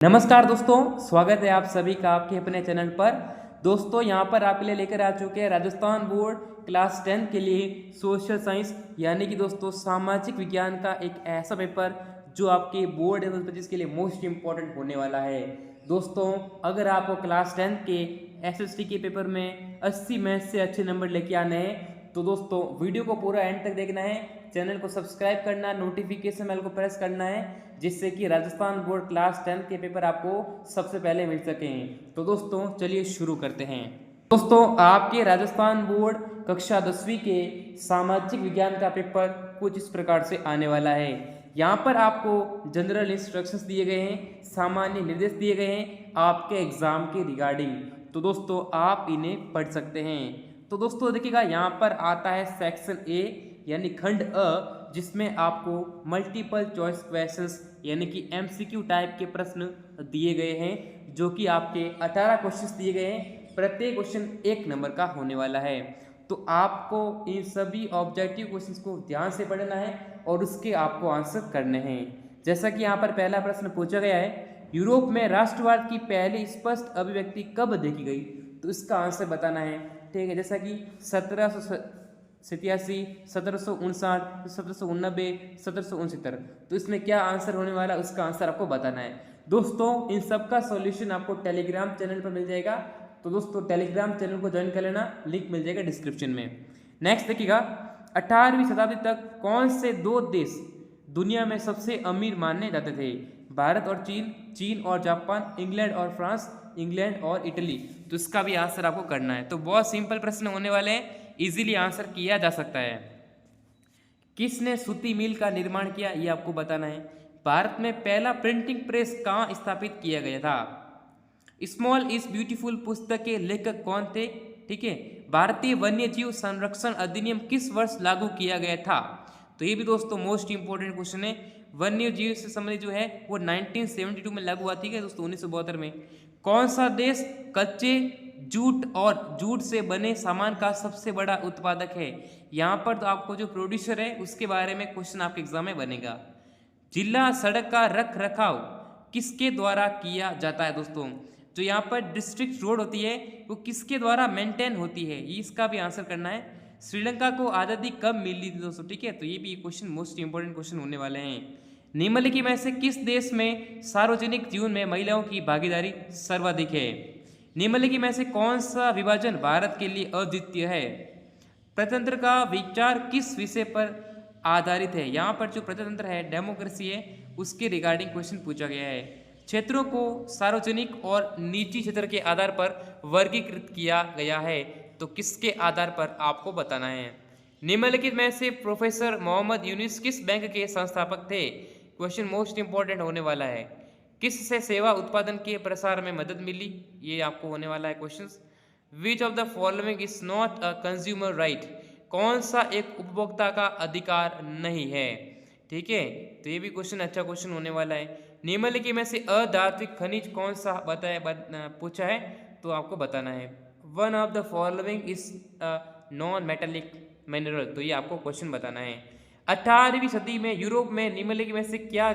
नमस्कार दोस्तों, स्वागत है आप सभी का आपके अपने चैनल पर। दोस्तों यहाँ पर आपके लिए लेकर आ चुके हैं राजस्थान बोर्ड क्लास 10 के लिए सोशल साइंस यानी कि दोस्तों सामाजिक विज्ञान का एक ऐसा पेपर जो आपके बोर्ड 2025 के लिए मोस्ट इम्पॉर्टेंट होने वाला है। दोस्तों अगर आपको क्लास 10 के एसएसटी के पेपर में 80 में से अच्छे नंबर लेके आने हैं तो दोस्तों वीडियो को पूरा एंड तक देखना है, चैनल को सब्सक्राइब करना, नोटिफिकेशन बेल को प्रेस करना है जिससे कि राजस्थान बोर्ड क्लास 10 के पेपर आपको सबसे पहले मिल सकें। तो दोस्तों चलिए शुरू करते हैं। दोस्तों आपके राजस्थान बोर्ड कक्षा 10वीं के सामाजिक विज्ञान का पेपर कुछ इस प्रकार से आने वाला है। यहाँ पर आपको जनरल इंस्ट्रक्शंस दिए गए हैं, सामान्य निर्देश दिए गए हैं आपके एग्जाम के रिगार्डिंग। तो दोस्तों आप इन्हें पढ़ सकते हैं। तो दोस्तों देखिएगा यहाँ पर आता है सेक्शन ए यानी खंड अ, जिसमें आपको मल्टीपल चॉइस क्वेश्चंस यानी कि एमसीक्यू टाइप के प्रश्न दिए गए हैं, जो कि आपके 18 क्वेश्चंस दिए गए हैं। प्रत्येक क्वेश्चन 1 नंबर का होने वाला है। तो आपको इन सभी ऑब्जेक्टिव क्वेश्चंस को ध्यान से पढ़ना है और उसके आपको आंसर करने हैं। जैसा कि यहाँ पर पहला प्रश्न पूछा गया है, यूरोप में राष्ट्रवाद की पहली स्पष्ट अभिव्यक्ति कब देखी गई? तो इसका आंसर बताना है। ठीक है, जैसा कि 1787, 1759, 1789, 1769। तो इसमें क्या आंसर होने वाला है उसका आंसर आपको बताना है। दोस्तों इन सब का सॉल्यूशन आपको टेलीग्राम चैनल पर मिल जाएगा। तो दोस्तों टेलीग्राम चैनल को ज्वाइन कर लेना, लिंक मिल जाएगा डिस्क्रिप्शन में। नेक्स्ट देखिएगा, 18वीं शताब्दी तक कौन से 2 देश दुनिया में सबसे अमीर माने जाते थे? भारत और चीन, चीन और जापान, इंग्लैंड और फ्रांस, इंग्लैंड और इटली। तो इसका भी आंसर आपको करना है। तो बहुत सिंपल प्रश्न होने वाले हैं, इजीली आंसर किया जा सकता है। किसने सूती मिल का निर्माण किया ये आपको बताना है। भारत में पहला प्रिंटिंग प्रेस कहाँ स्थापित किया गया था? स्मॉल इज ब्यूटीफुल पुस्तक के लेखक कौन थे? ठीक है, भारतीय वन्य जीव संरक्षण अधिनियम किस वर्ष लागू किया गया था? तो ये भी दोस्तों मोस्ट इंपोर्टेंट क्वेश्चन है। वन्य जीव से संबंधित जो है वो 1972 में लागू हुआ थी क्या दोस्तों, 1972 में। कौन सा देश कच्चे जूट और जूट से बने सामान का सबसे बड़ा उत्पादक है? यहाँ पर तो आपको जो प्रोड्यूसर है उसके बारे में क्वेश्चन आपके एग्जाम में बनेगा। जिला सड़क का रख रखाव किसके द्वारा किया जाता है? दोस्तों जो यहाँ पर डिस्ट्रिक्ट रोड होती है वो किसके द्वारा मेंटेन होती है, ये इसका भी आंसर करना है। श्रीलंका को आज़ादी कब मिली थी दोस्तों? ठीक है, तो ये भी क्वेश्चन मोस्ट इंपोर्टेंट क्वेश्चन होने वाले हैं। निम्नलिखित में से किस देश में सार्वजनिक जीवन में महिलाओं की भागीदारी सर्वाधिक है? निम्नलिखित में से कौन सा विभाजन भारत के लिए अद्वितीय है? प्रजातंत्र का विचार किस विषय पर आधारित है? यहाँ पर जो प्रजातंत्र है, डेमोक्रेसी है, उसके रिगार्डिंग क्वेश्चन पूछा गया है। क्षेत्रों को सार्वजनिक और निजी क्षेत्र के आधार पर वर्गीकृत किया गया है, तो किसके आधार पर आपको बताना है। निम्नलिखित में से प्रोफेसर मोहम्मद यूनुस किस बैंक के संस्थापक थे? क्वेश्चन मोस्ट इंपॉर्टेंट होने वाला है। किससे सेवा उत्पादन के प्रसार में मदद मिली? ये आपको होने वाला है question. Which of the following is not a consumer right? कौन सा एक उपभोक्ता का अधिकार नहीं है? ठीक है, तो ये भी क्वेश्चन अच्छा क्वेश्चन होने वाला है। निम्नलिखित में से अधात्विक खनिज कौन सा पूछा है, तो आपको बताना है। One of the following is non metallic mineral, तो ये आपको क्वेश्चन बताना है। 18वीं सदी में यूरोप में निम्नलिखित में से क्या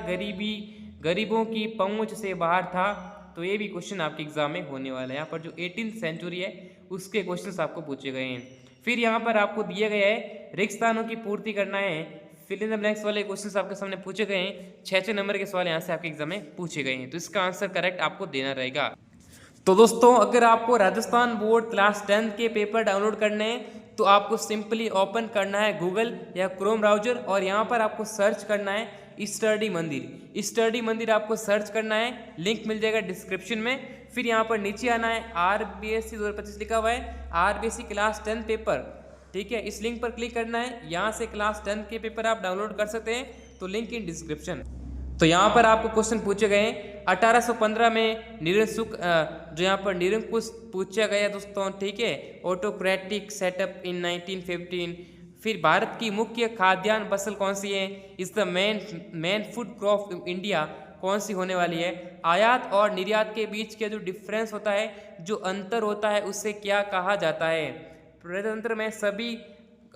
गरीबों की पहुंच से बाहर था? तो ये भी क्वेश्चन आपके एग्जाम में होने वाला है। यहाँ पर जो 18th सेंचुरी है उसके क्वेश्चंस आपको पूछे गए हैं। फिर यहाँ पर आपको दिया गया है रिक्त स्थानों की पूर्ति करना है। फिल इन द ब्लैंक्स वाले क्वेश्चंस आपके सामने पूछे गए हैं। 6 नंबर के सवाल यहाँ से आपके एग्जाम में पूछे गए हैं, तो इसका आंसर करेक्ट आपको देना रहेगा। तो दोस्तों अगर आपको राजस्थान बोर्ड क्लास 10 के पेपर डाउनलोड करने हैं तो आपको सिंपली ओपन करना है गूगल या क्रोम ब्राउजर और यहाँ पर आपको सर्च करना है स्टडी मंदिर। स्टडी मंदिर आपको सर्च करना है, लिंक मिल जाएगा डिस्क्रिप्शन में। फिर यहाँ पर नीचे आना है, RBSc 2025 लिखा हुआ है, RBSc क्लास 10 पेपर। ठीक है, इस लिंक पर क्लिक करना है, यहाँ से क्लास 10 के पेपर आप डाउनलोड कर सकते हैं, तो लिंक इन डिस्क्रिप्शन। तो यहाँ पर आपको क्वेश्चन पूछे गए हैं 1815 में जो यहाँ पर निरंकुश पूछा गया दोस्तों। ठीक है, ऑटोक्रेटिक सेटअप इन 1915। फिर भारत की मुख्य खाद्यान्न फसल कौन सी है? Is the main food crop in India, कौन सी होने वाली है? आयात और निर्यात के बीच का जो डिफरेंस होता है, जो अंतर होता है, उसे क्या कहा जाता है? प्रजातंत्र में सभी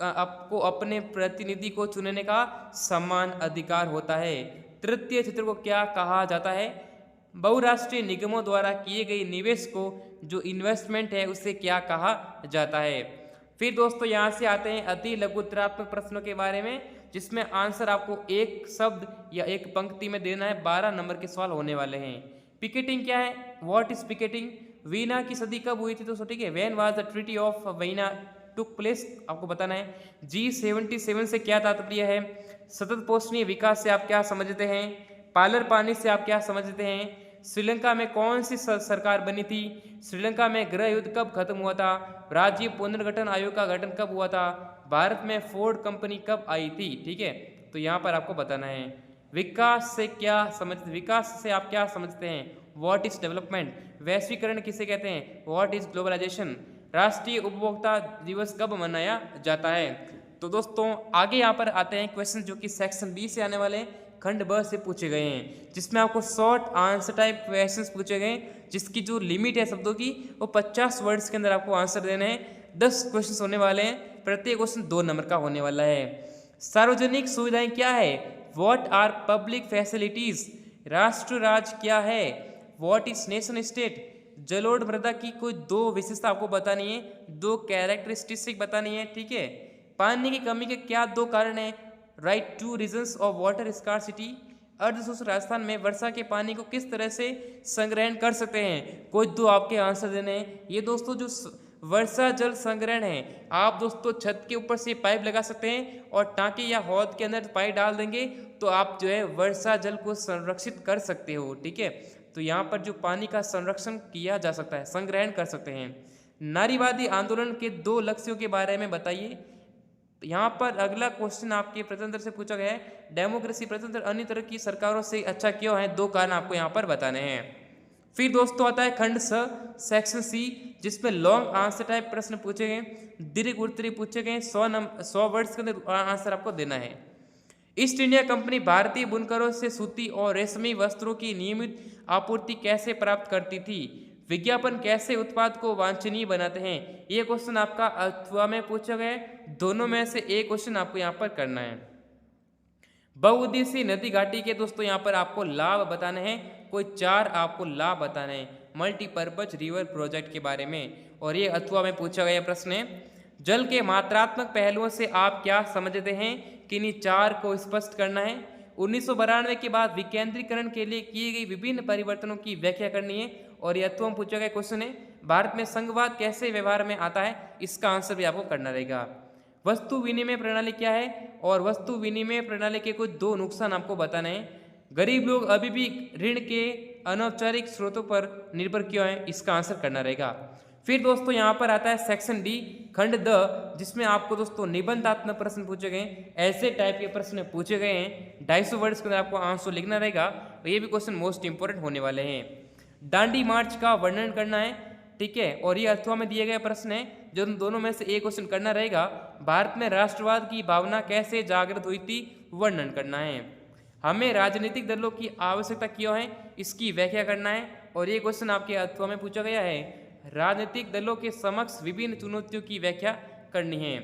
आपको अपने प्रतिनिधि को चुनने का समान अधिकार होता है। तृतीय क्षेत्र को क्या कहा जाता है? बहुराष्ट्रीय निगमों द्वारा किए गए निवेश को जो इन्वेस्टमेंट है उसे क्या कहा जाता है। फिर दोस्तों यहाँ से आते हैं अति लघुत्तरात्मक प्रश्नों के बारे में, जिसमें आंसर आपको एक शब्द या एक पंक्ति में देना है। 12 नंबर के सवाल होने वाले हैं। पिकेटिंग क्या है? What is picketing? वीना की सदी कब हुई थी दोस्तों? ठीक है, when was the treaty of Veena took place, आपको बताना है। G77 से क्या तात्पर्य है? सतत पोषणीय विकास से आप क्या समझते हैं? पालर पानी से आप क्या समझते हैं? श्रीलंका में कौन सी सरकार बनी थी? श्रीलंका में गृह युद्ध कब खत्म हुआ था? राज्य पुनर्गठन आयोग का गठन कब हुआ था? भारत में फोर्ड कंपनी कब आई थी? ठीक है, तो यहाँ पर आपको बताना है। विकास से क्या समझते? विकास से आप क्या समझते हैं? What is development? वैश्वीकरण किसे कहते हैं? What is globalisation? राष्ट्रीय उपभोक्ता दिवस कब मनाया जाता है? तो दोस्तों आगे यहाँ पर आते हैं क्वेश्चन जो कि सेक्शन बी से आने वाले हैं, खंड ब से पूछे गए हैं, जिसमें आपको शॉर्ट आंसर टाइप क्वेश्चंस पूछे गए हैं, जिसकी जो लिमिट है शब्दों की वो 50 वर्ड्स के अंदर आपको आंसर देने हैं। 10 क्वेश्चंस होने वाले हैं, प्रत्येक क्वेश्चन 2 नंबर का होने वाला है। सार्वजनिक सुविधाएं क्या है? What are public facilities? राष्ट्र राज्य क्या है? What is nation state? जलोढ़ मृदा की कोई 2 विशेषता आपको बतानी है, 2 कैरेक्टरिस्टिक बतानी है। ठीक है, पानी की कमी के क्या 2 कारण है? Right 2 reasons of water scarcity. अर्धशुष्क राजस्थान में वर्षा के पानी को किस तरह से संग्रहण कर सकते हैं? कोई 2 आपके आंसर देने हैं। ये दोस्तों जो वर्षा जल संग्रहण है, आप दोस्तों छत के ऊपर से पाइप लगा सकते हैं और टांकी या हौद के अंदर पाइप डाल देंगे तो आप जो है वर्षा जल को संरक्षित कर सकते हो। ठीक है, तो यहाँ पर जो पानी का संरक्षण किया जा सकता है, संग्रहण कर सकते हैं। नारीवादी आंदोलन के 2 लक्ष्यों के बारे में बताइए। यहाँ पर अगला क्वेश्चन आपके प्रश्नोत्तर से पूछा गया है, डेमोक्रेसी प्रश्नोत्तर अन्य तरह की सरकारों से अच्छा क्यों है? 2 कारण आपको यहाँ पर बताने हैं। फिर दोस्तों आता है खंड स सेक्शन सी, जिसमें लॉन्ग आंसर टाइप प्रश्न पूछे गए, दीर्घ उत्तरीय पूछे गए। 100 वर्ड्स के अंदर आंसर आपको देना है। ईस्ट इंडिया कंपनी भारतीय बुनकरों से सूती और रेशमी वस्त्रों की नियमित आपूर्ति कैसे प्राप्त करती थी? विज्ञापन कैसे उत्पाद को वांछनीय बनाते हैं? ये क्वेश्चन आपका अथवा में पूछा गया है। दोनों में से एक क्वेश्चन आपको यहाँ पर करना है। बहुउद्देशीय नदी घाटी के दोस्तों यहाँ पर आपको लाभ बताने हैं, कोई 4 आपको लाभ बताने हैं मल्टीपर्पज रिवर प्रोजेक्ट के बारे में, और ये अथवा में पूछा गया प्रश्न है। जल के मात्रात्मक पहलुओं से आप क्या समझते हैं? किन्हीं 4 को स्पष्ट करना है। 1992 के बाद विकेंद्रीकरण के लिए किए गए विभिन्न परिवर्तनों की व्याख्या करनी है, और यह अथवा में पूछा गया क्वेश्चन है। भारत में संघवाद कैसे व्यवहार में आता है? इसका आंसर भी आपको करना रहेगा। वस्तु विनिमय प्रणाली क्या है? और वस्तु विनिमय प्रणाली के कुछ 2 नुकसान आपको बताने हैं। गरीब लोग अभी भी ऋण के अनौपचारिक स्रोतों पर निर्भर क्यों हैं? इसका आंसर करना रहेगा। फिर दोस्तों यहाँ पर आता है सेक्शन डी खंड द, जिसमें आपको दोस्तों निबंधात्मक प्रश्न पूछे गए, ऐसे टाइप के प्रश्न पूछे गए हैं। 250 वर्ड्स के अंदर आपको आंसर लिखना रहेगा, और ये भी क्वेश्चन मोस्ट इंपोर्टेंट होने वाले हैं। दांडी मार्च का वर्णन करना है। ठीक है, और ये अथवा में दिए गए प्रश्न है, जो दोनों में से एक क्वेश्चन करना रहेगा। भारत में राष्ट्रवाद की भावना कैसे जागृत हुई थी? वर्णन करना है। हमें राजनीतिक दलों की आवश्यकता क्यों है? इसकी व्याख्या करना है, और ये क्वेश्चन आपके अथवा में पूछा गया है। राजनीतिक दलों के समक्ष विभिन्न चुनौतियों की व्याख्या करनी है।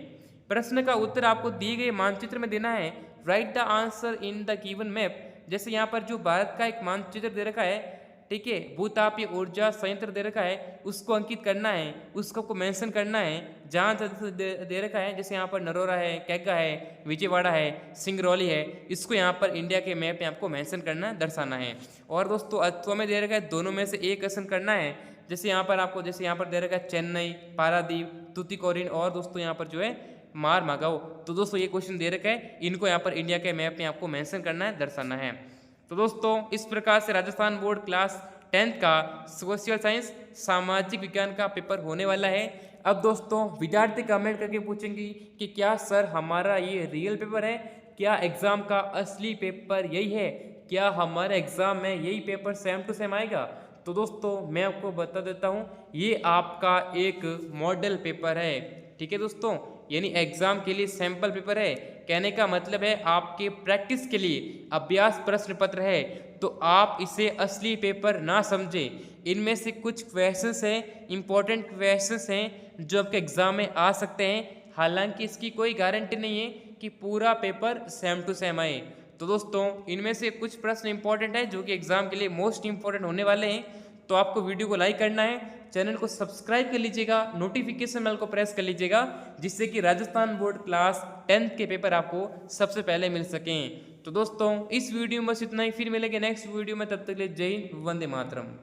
प्रश्न का उत्तर आपको दिए गए मानचित्र में देना है। Right the answer in the given map. जैसे यहाँ पर जो भारत का एक मानचित्र दे रखा है, ठीक है, भूतापीय ऊर्जा संयंत्र दे रखा है, उसको अंकित करना है, उसको को मेंशन करना है। जहाँ दे रखा है, जैसे यहाँ पर नरोरा है, कैगा है, विजयवाड़ा है, सिंगरौली है, इसको यहाँ पर इंडिया के मैप में आपको मेंशन करना है, दर्शाना है। और दोस्तों अथवा में दे रखा है, दोनों में से एक क्वेश्चन करना है। जैसे यहाँ पर आपको, जैसे यहाँ पर दे रखा है चेन्नई, पारादीप, तुतिकोरिन, और दोस्तों यहाँ पर जो है मारमागाओ। तो दोस्तों ये क्वेश्चन दे रखा है, इनको यहाँ पर इंडिया के मैप में आपको मेंशन करना है, दर्शाना है। तो दोस्तों इस प्रकार से राजस्थान बोर्ड क्लास 10th का सोशल साइंस सामाजिक विज्ञान का पेपर होने वाला है। अब दोस्तों विद्यार्थी कमेंट करके पूछेंगे कि क्या सर हमारा ये रियल पेपर है? क्या एग्ज़ाम का असली पेपर यही है? क्या हमारे एग्ज़ाम में यही पेपर सेम टू सेम आएगा? तो दोस्तों मैं आपको बता देता हूँ, ये आपका एक मॉडल पेपर है। ठीक है दोस्तों, यानी एग्जाम के लिए सैंपल पेपर है। कहने का मतलब है आपके प्रैक्टिस के लिए अभ्यास प्रश्न पत्र है, तो आप इसे असली पेपर ना समझें। इनमें से कुछ क्वेश्चंस हैं, इंपॉर्टेंट क्वेश्चंस हैं जो आपके एग्जाम में आ सकते हैं। हालांकि इसकी कोई गारंटी नहीं है कि पूरा पेपर सेम टू सेम आए। तो दोस्तों इनमें से कुछ प्रश्न इंपॉर्टेंट है जो कि एग्जाम के लिए मोस्ट इंपॉर्टेंट होने वाले हैं। तो आपको वीडियो को लाइक करना है, चैनल को सब्सक्राइब कर लीजिएगा, नोटिफिकेशन बेल को प्रेस कर लीजिएगा, जिससे कि राजस्थान बोर्ड क्लास 10th के पेपर आपको सबसे पहले मिल सकें। तो दोस्तों इस वीडियो में बस इतना ही, फिर मिलेंगे नेक्स्ट वीडियो में, तब तक के लिए जय हिंद, वंदे मातरम।